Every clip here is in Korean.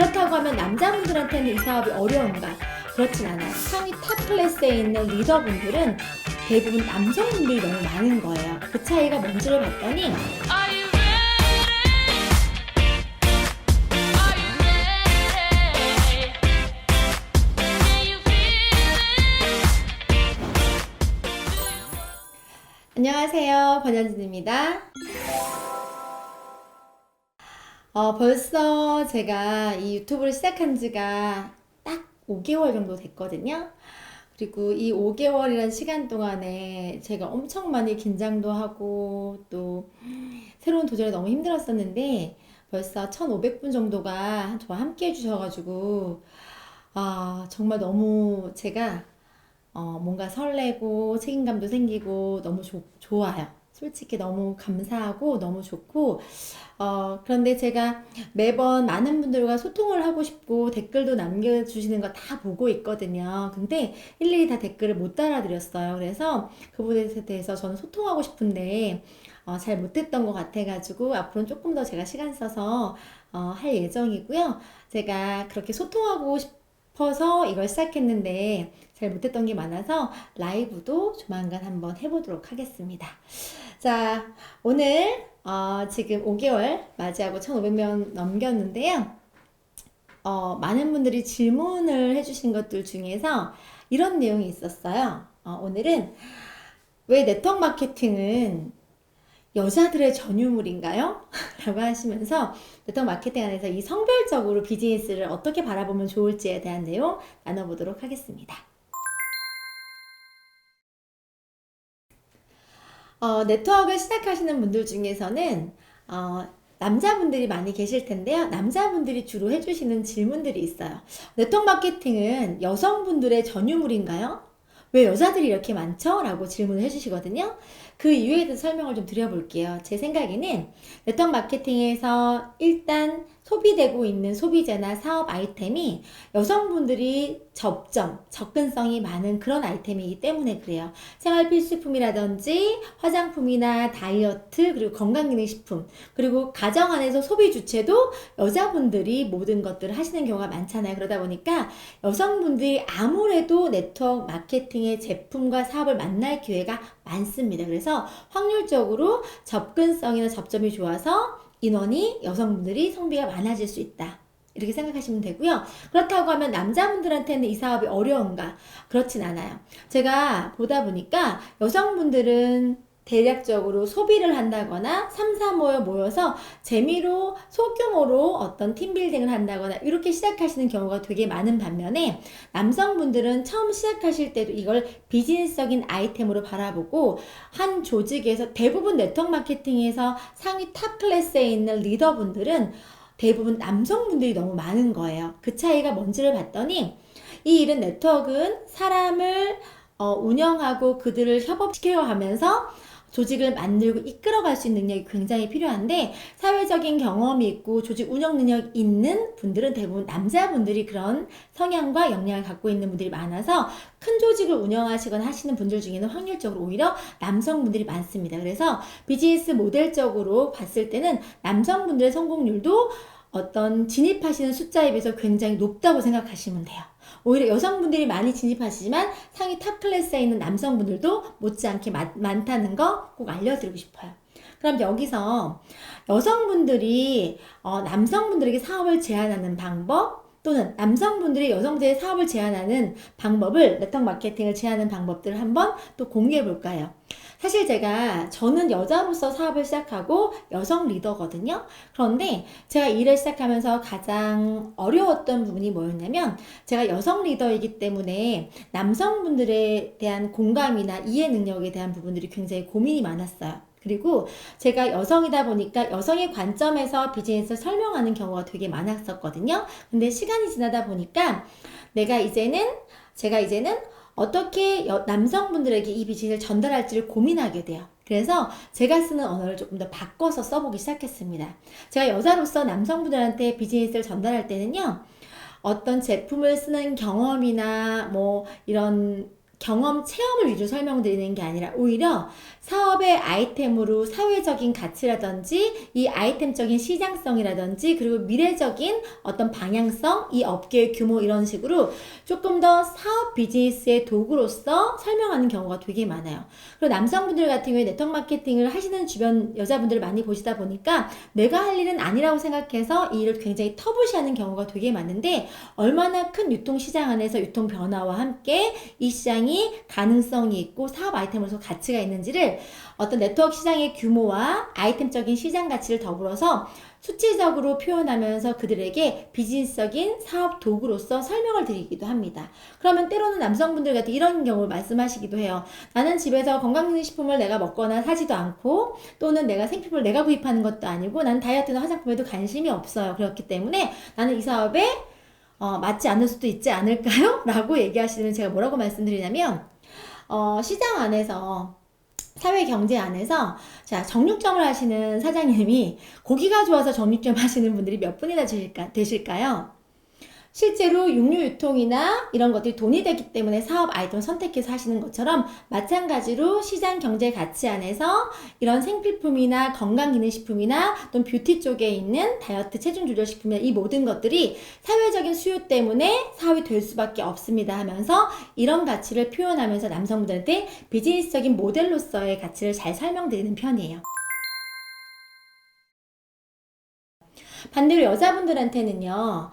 그렇다고 하면 남자분들한테는 이 사업이 어려운가? 그렇진 않아요. 상위 탑 클래스에 있는 리더분들은 대부분 남성분들이 너무 많은 거예요. 그 차이가 뭔지를 봤더니 Are you ready? Are you ready? Can you feel it? 안녕하세요. 권현진입니다. 벌써 제가 이 유튜브를 시작한 지가 딱 5개월 정도 됐거든요. 그리고 이 5개월이라는 시간 동안에 제가 엄청 많이 긴장도 하고 또 새로운 도전이 너무 힘들었었는데 벌써 1,500분 정도가 저와 함께 해주셔가지고 정말 너무 제가 뭔가 설레고 책임감도 생기고 너무 좋아요. 솔직히 너무 감사하고 너무 좋고, 그런데 제가 매번 많은 분들과 소통을 하고 싶고 댓글도 남겨주시는 거 다 보고 있거든요. 근데 일일이 다 댓글을 못 달아드렸어요. 그래서 그 부분에 대해서 저는 소통하고 싶은데, 잘 못했던 것 같아가지고 앞으로는 조금 더 제가 시간 써서 할 예정이고요. 제가 그렇게 소통하고 싶어서 이걸 시작했는데 잘 못했던 게 많아서 라이브도 조만간 한번 해보도록 하겠습니다. 자, 오늘 지금 5개월 맞이하고 1,500명 넘겼는데요. 많은 분들이 질문을 해주신 것들 중에서 이런 내용이 있었어요. 오늘은 왜 네트워크 마케팅은 여자들의 전유물인가요? 라고 하시면서 네트워크 마케팅 안에서 이 성별적으로 비즈니스를 어떻게 바라보면 좋을지에 대한 내용 나눠보도록 하겠습니다. 네트워크를 시작하시는 분들 중에서는 남자분들이 많이 계실 텐데요. 남자분들이 주로 해주시는 질문들이 있어요. 네트워크 마케팅은 여성분들의 전유물인가요? 왜 여자들이 이렇게 많죠? 라고 질문을 해주시거든요. 그 이유에 대해서 설명을 좀 드려볼게요. 제 생각에는 네트워크 마케팅에서 일단 소비되고 있는 소비재나 사업 아이템이 여성분들이 접근성이 많은 그런 아이템이기 때문에 그래요. 생활 필수품이라든지 화장품이나 다이어트, 그리고 건강기능식품, 그리고 가정 안에서 소비 주체도 여자분들이 모든 것들을 하시는 경우가 많잖아요. 그러다 보니까 여성분들이 아무래도 네트워크 마케팅의 제품과 사업을 만날 기회가 많습니다. 그래서 확률적으로 접근성이나 접점이 좋아서 인원이 여성분들이 성비가 많아질 수 있다. 이렇게 생각하시면 되고요. 그렇다고 하면 남자분들한테는 이 사업이 어려운가? 그렇진 않아요. 제가 보다 보니까 여성분들은 대략적으로 소비를 한다거나 3, 4 모여서 재미로 소규모로 어떤 팀빌딩을 한다거나 이렇게 시작하시는 경우가 되게 많은 반면에 남성분들은 처음 시작하실 때도 이걸 비즈니스적인 아이템으로 바라보고 한 조직에서 대부분 네트워크 마케팅에서 상위 탑 클래스에 있는 리더분들은 대부분 남성분들이 너무 많은 거예요. 그 차이가 뭔지를 봤더니 이 일은 네트워크는 사람을 운영하고 그들을 협업시켜 가면서 조직을 만들고 이끌어갈 수 있는 능력이 굉장히 필요한데 사회적인 경험이 있고 조직 운영 능력이 있는 분들은 대부분 남자분들이 그런 성향과 역량을 갖고 있는 분들이 많아서 큰 조직을 운영하시거나 하시는 분들 중에는 확률적으로 오히려 남성분들이 많습니다. 그래서 비즈니스 모델적으로 봤을 때는 남성분들의 성공률도 어떤 진입하시는 숫자에 비해서 굉장히 높다고 생각하시면 돼요. 오히려 여성분들이 많이 진입하시지만 상위 탑 클래스에 있는 남성분들도 못지않게 많다는 거 꼭 알려드리고 싶어요. 그럼 여기서 여성분들이 남성분들에게 사업을 제안하는 방법 또는 남성분들이 여성들의 사업을 제안하는 방법을 네트워크 마케팅을 제안하는 방법들을 한번 또 공유해 볼까요? 사실 저는 여자로서 사업을 시작하고 여성 리더거든요. 그런데 제가 일을 시작하면서 가장 어려웠던 부분이 뭐였냐면 제가 여성 리더이기 때문에 남성분들에 대한 공감이나 이해 능력에 대한 부분들이 굉장히 고민이 많았어요. 그리고 제가 여성이다 보니까 여성의 관점에서 비즈니스를 설명하는 경우가 되게 많았었거든요. 근데 시간이 지나다 보니까 제가 이제는 어떻게 남성분들에게 이 비즈니스를 전달할지를 고민하게 돼요. 그래서 제가 쓰는 언어를 조금 더 바꿔서 써보기 시작했습니다. 제가 여자로서 남성분들한테 비즈니스를 전달할 때는요, 어떤 제품을 쓰는 경험이나 뭐 이런 경험, 체험을 위주로 설명드리는 게 아니라 오히려 사업의 아이템으로 사회적인 가치라든지 이 아이템적인 시장성이라든지 그리고 미래적인 어떤 방향성, 이 업계의 규모 이런 식으로 조금 더 사업 비즈니스의 도구로서 설명하는 경우가 되게 많아요. 그리고 남성분들 같은 경우에 네트워크 마케팅을 하시는 주변 여자분들을 많이 보시다 보니까 내가 할 일은 아니라고 생각해서 이 일을 굉장히 터부시하는 경우가 되게 많은데 얼마나 큰 유통시장 안에서 유통 변화와 함께 이 시장이 가능성이 있고 사업 아이템으로서 가치가 있는지를 어떤 네트워크 시장의 규모와 아이템적인 시장 가치를 더불어서 수치적으로 표현하면서 그들에게 비즈니스적인 사업 도구로서 설명을 드리기도 합니다. 그러면 때로는 남성분들 같은 이런 경우를 말씀하시기도 해요. 나는 집에서 건강기능식품을 내가 먹거나 사지도 않고 또는 내가 생필품을 내가 구입하는 것도 아니고 나는 다이어트나 화장품에도 관심이 없어요. 그렇기 때문에 나는 이 사업에 맞지 않을 수도 있지 않을까요? 라고 얘기하시면 제가 뭐라고 말씀드리냐면 시장 안에서 사회 경제 안에서 자 정육점을 하시는 사장님이 고기가 좋아서 정육점 하시는 분들이 몇 분이나 되실까요? 실제로 육류 유통이나 이런 것들이 돈이 되기 때문에 사업 아이템을 선택해서 하시는 것처럼 마찬가지로 시장 경제 가치 안에서 이런 생필품이나 건강기능식품이나 또는 뷰티 쪽에 있는 다이어트 체중 조절 식품이나 이 모든 것들이 사회적인 수요 때문에 사업이 될 수밖에 없습니다 하면서 이런 가치를 표현하면서 남성분들한테 비즈니스적인 모델로서의 가치를 잘 설명드리는 편이에요. 반대로 여자분들한테는요,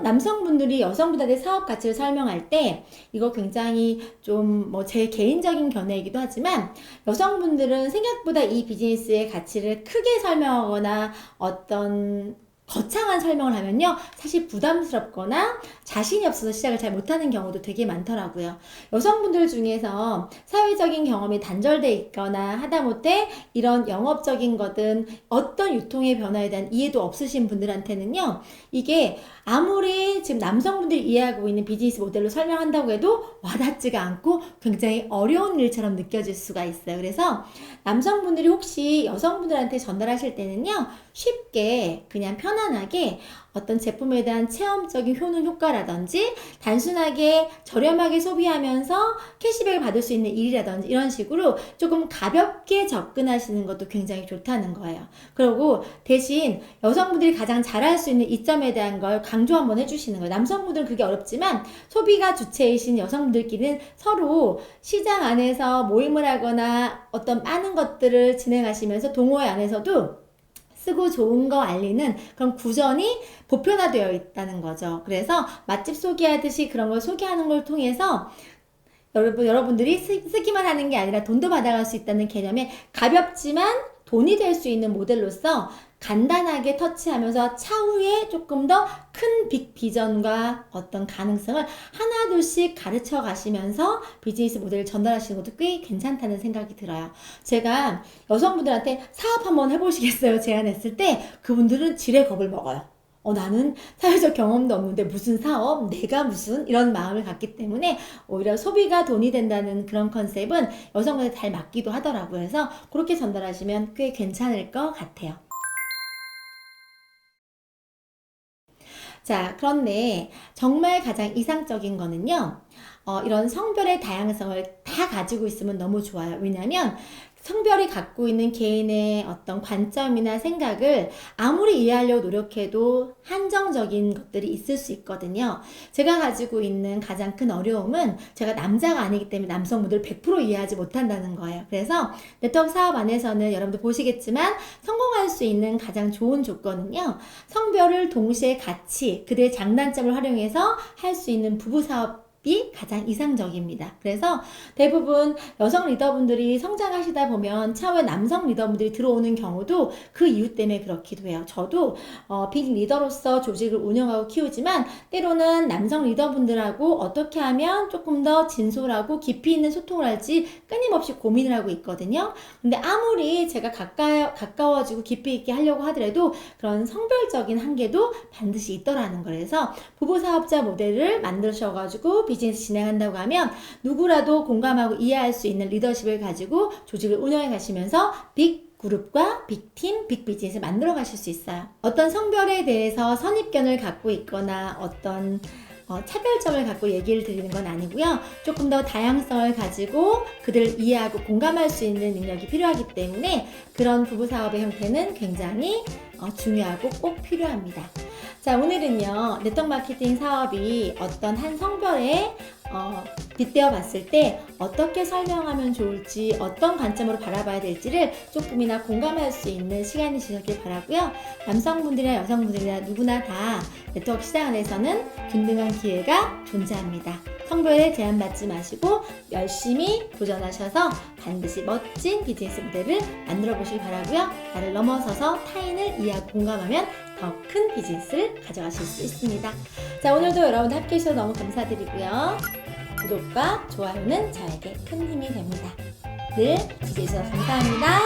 남성분들이 여성분들의 사업 가치를 설명할 때, 이거 굉장히 좀 뭐 제 개인적인 견해이기도 하지만, 여성분들은 생각보다 이 비즈니스의 가치를 크게 설명하거나 어떤 거창한 설명을 하면요, 사실 부담스럽거나 자신이 없어서 시작을 잘 못하는 경우도 되게 많더라고요. 여성분들 중에서 사회적인 경험이 단절돼 있거나 하다못해 이런 영업적인 거든 어떤 유통의 변화에 대한 이해도 없으신 분들한테는요, 이게 아무리 지금 남성분들이 이해하고 있는 비즈니스 모델로 설명한다고 해도 와닿지가 않고 굉장히 어려운 일처럼 느껴질 수가 있어요. 그래서 남성분들이 혹시 여성분들한테 전달하실 때는요, 쉽게 그냥 편안하게 어떤 제품에 대한 체험적인 효능 효과라든지 단순하게 저렴하게 소비하면서 캐시백을 받을 수 있는 일이라든지 이런 식으로 조금 가볍게 접근하시는 것도 굉장히 좋다는 거예요. 그리고 대신 여성분들이 가장 잘할 수 있는 이점에 대한 걸 강조 한번 해주시는 거예요. 남성분들은 그게 어렵지만 소비가 주체이신 여성분들끼리는 서로 시장 안에서 모임을 하거나 어떤 많은 것들을 진행하시면서 동호회 안에서도 쓰고 좋은 거 알리는 그런 구전이 보편화되어 있다는 거죠. 그래서 맛집 소개하듯이 그런 걸 소개하는 걸 통해서 여러분들이 쓰기만 하는 게 아니라 돈도 받아갈 수 있다는 개념에 가볍지만 돈이 될 수 있는 모델로서 간단하게 터치하면서 차후에 조금 더 큰 빅 비전과 어떤 가능성을 하나둘씩 가르쳐 가시면서 비즈니스 모델을 전달하시는 것도 꽤 괜찮다는 생각이 들어요. 제가 여성분들한테 사업 한번 해보시겠어요? 제안했을 때 그분들은 지레 겁을 먹어요. 나는 사회적 경험도 없는데 무슨 사업? 내가 무슨? 이런 마음을 갖기 때문에 오히려 소비가 돈이 된다는 그런 컨셉은 여성분들 잘 맞기도 하더라고요. 그래서 그렇게 전달하시면 꽤 괜찮을 것 같아요. 자, 그런데 정말 가장 이상적인 거는요, 이런 성별의 다양성을 다 가지고 있으면 너무 좋아요. 왜냐하면 성별이 갖고 있는 개인의 어떤 관점이나 생각을 아무리 이해하려고 노력해도 한정적인 것들이 있을 수 있거든요. 제가 가지고 있는 가장 큰 어려움은 제가 남자가 아니기 때문에 남성분들 100% 이해하지 못한다는 거예요. 그래서 네트워크 사업 안에서는 여러분들 보시겠지만 성공할 수 있는 가장 좋은 조건은요, 성별을 동시에 같이 그들의 장단점을 활용해서 할 수 있는 부부 사업 이 가장 이상적입니다. 그래서 대부분 여성 리더분들이 성장하시다 보면 차후에 남성 리더분들이 들어오는 경우도 그 이유 때문에 그렇기도 해요. 저도 빅 리더로서 조직을 운영하고 키우지만 때로는 남성 리더분들하고 어떻게 하면 조금 더 진솔하고 깊이 있는 소통을 할지 끊임없이 고민을 하고 있거든요. 근데 아무리 제가 가까워지고 깊이 있게 하려고 하더라도 그런 성별적인 한계도 반드시 있더라는 거라서 부부 사업자 모델을 만드셔가지고 비즈니스 진행한다고 하면 누구라도 공감하고 이해할 수 있는 리더십을 가지고 조직을 운영해 가시면서 빅 그룹과 빅팀, 빅비즈니스를 만들어 가실 수 있어요. 어떤 성별에 대해서 선입견을 갖고 있거나 어떤 차별점을 갖고 얘기를 드리는 건 아니고요. 조금 더 다양성을 가지고 그들을 이해하고 공감할 수 있는 능력이 필요하기 때문에 그런 부부사업의 형태는 굉장히 중요하고 꼭 필요합니다. 자, 오늘은요, 네트워크 마케팅 사업이 어떤 한 성별에 빗대어 봤을 때 어떻게 설명하면 좋을지, 어떤 관점으로 바라봐야 될지를 조금이나 공감할 수 있는 시간이 되셨길 바라고요. 남성분들이나 여성분들이나 누구나 다 네트워크 시장 안에서는 균등한 기회가 존재합니다. 성별에 제한받지 마시고 열심히 도전하셔서 반드시 멋진 비즈니스 모델을 만들어 보시기 바라고요. 나를 넘어서서 타인을 이해하고 공감하면 더 큰 비즈니스를 가져가실 수 있습니다. 자, 오늘도 여러분 함께 해주셔서 너무 감사드리고요. 구독과 좋아요는 저에게 큰 힘이 됩니다. 늘 지지해주셔서 감사합니다.